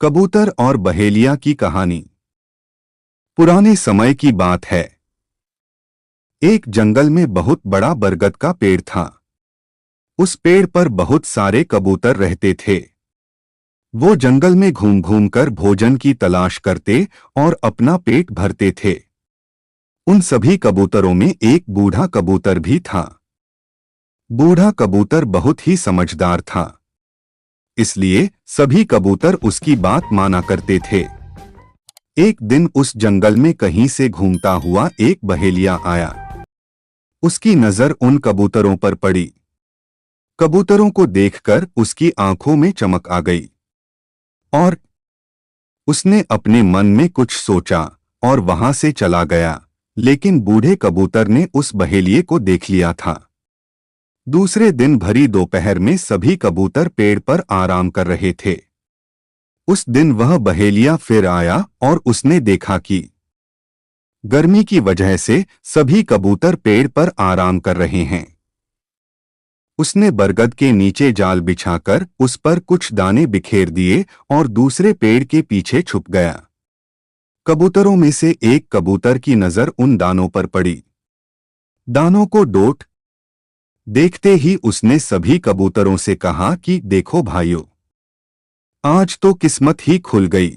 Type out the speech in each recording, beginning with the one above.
कबूतर और बहेलिया की कहानी। पुराने समय की बात है। एक जंगल में बहुत बड़ा बरगद का पेड़ था। उस पेड़ पर बहुत सारे कबूतर रहते थे। वो जंगल में घूम घूम कर भोजन की तलाश करते और अपना पेट भरते थे। उन सभी कबूतरों में एक बूढ़ा कबूतर भी था। बूढ़ा कबूतर बहुत ही समझदार था, इसलिए सभी कबूतर उसकी बात माना करते थे। एक दिन उस जंगल में कहीं से घूमता हुआ एक बहेलिया आया। उसकी नजर उन कबूतरों पर पड़ी। कबूतरों को देखकर उसकी आंखों में चमक आ गई और उसने अपने मन में कुछ सोचा और वहां से चला गया। लेकिन बूढ़े कबूतर ने उस बहेलिये को देख लिया था। दूसरे दिन भरी दोपहर में सभी कबूतर पेड़ पर आराम कर रहे थे। उस दिन वह बहेलिया फिर आया और उसने देखा कि गर्मी की वजह से सभी कबूतर पेड़ पर आराम कर रहे हैं। उसने बरगद के नीचे जाल बिछाकर उस पर कुछ दाने बिखेर दिए और दूसरे पेड़ के पीछे छुप गया। कबूतरों में से एक कबूतर की नजर उन दानों पर पड़ी। दानों को डोट देखते ही उसने सभी कबूतरों से कहा कि देखो भाइयों, आज तो किस्मत ही खुल गई।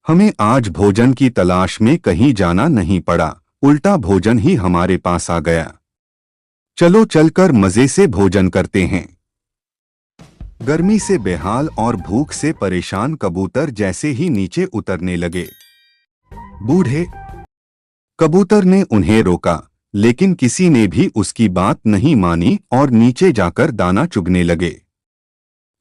हमें आज भोजन की तलाश में कहीं जाना नहीं पड़ा, उल्टा भोजन ही हमारे पास आ गया। चलो चलकर मजे से भोजन करते हैं। गर्मी से बेहाल और भूख से परेशान कबूतर जैसे ही नीचे उतरने लगे, बूढ़े कबूतर ने उन्हें रोका, लेकिन किसी ने भी उसकी बात नहीं मानी और नीचे जाकर दाना चुगने लगे।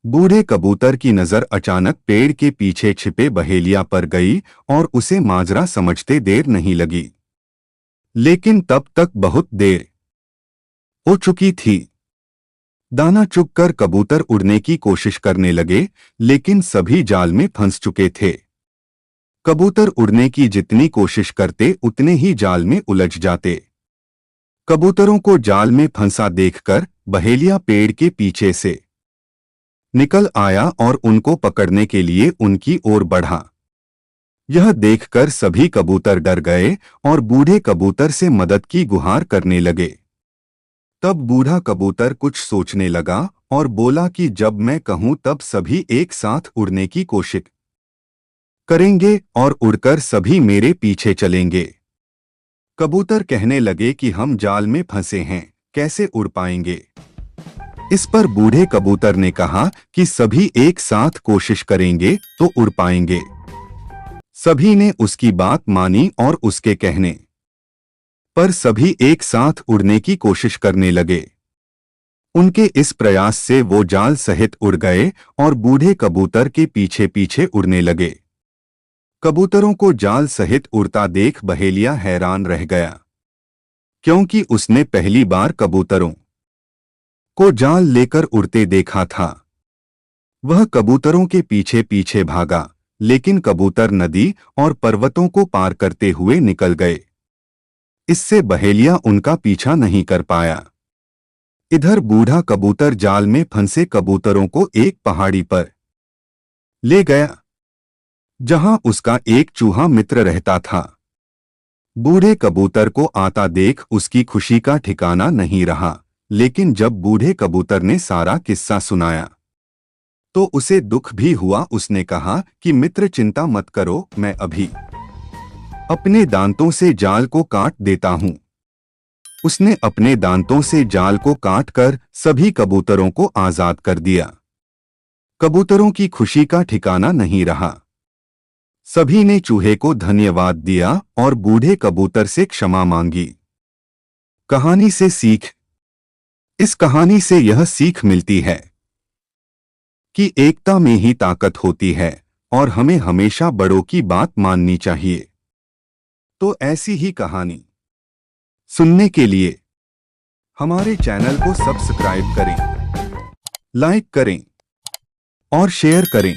बूढ़े कबूतर की नजर अचानक पेड़ के पीछे छिपे बहेलिया पर गई और उसे माजरा समझते देर नहीं लगी। लेकिन तब तक बहुत देर हो चुकी थी। दाना चुगकर कबूतर उड़ने की कोशिश करने लगे, लेकिन सभी जाल में फंस चुके थे। कबूतर उड़ने की जितनी कोशिश करते उतने ही जाल में उलझ जाते। कबूतरों को जाल में फंसा देखकर बहेलिया पेड़ के पीछे से निकल आया और उनको पकड़ने के लिए उनकी ओर बढ़ा। यह देखकर सभी कबूतर डर गए और बूढ़े कबूतर से मदद की गुहार करने लगे। तब बूढ़ा कबूतर कुछ सोचने लगा और बोला कि जब मैं कहूं तब सभी एक साथ उड़ने की कोशिश करेंगे और उड़कर सभी मेरे पीछे चलेंगे। कबूतर कहने लगे कि हम जाल में फंसे हैं, कैसे उड़ पाएंगे। इस पर बूढ़े कबूतर ने कहा कि सभी एक साथ कोशिश करेंगे तो उड़ पाएंगे। सभी ने उसकी बात मानी और उसके कहने पर सभी एक साथ उड़ने की कोशिश करने लगे। उनके इस प्रयास से वो जाल सहित उड़ गए और बूढ़े कबूतर के पीछे पीछे उड़ने लगे। कबूतरों को जाल सहित उड़ता देख बहेलिया हैरान रह गया, क्योंकि उसने पहली बार कबूतरों को जाल लेकर उड़ते देखा था। वह कबूतरों के पीछे पीछे भागा, लेकिन कबूतर नदी और पर्वतों को पार करते हुए निकल गए। इससे बहेलिया उनका पीछा नहीं कर पाया। इधर बूढ़ा कबूतर जाल में फंसे कबूतरों को एक पहाड़ी पर ले गया, जहां उसका एक चूहा मित्र रहता था। बूढ़े कबूतर को आता देख उसकी खुशी का ठिकाना नहीं रहा, लेकिन जब बूढ़े कबूतर ने सारा किस्सा सुनाया तो उसे दुख भी हुआ। उसने कहा कि मित्र चिंता मत करो, मैं अभी अपने दांतों से जाल को काट देता हूं। उसने अपने दांतों से जाल को काटकर सभी कबूतरों को आजाद कर दिया। कबूतरों की खुशी का ठिकाना नहीं रहा। सभी ने चूहे को धन्यवाद दिया और बूढ़े कबूतर से क्षमा मांगी। कहानी से सीख। इस कहानी से यह सीख मिलती है कि एकता में ही ताकत होती है और हमें हमेशा बड़ों की बात माननी चाहिए। तो ऐसी ही कहानी सुनने के लिए हमारे चैनल को सब्सक्राइब करें, लाइक करें और शेयर करें।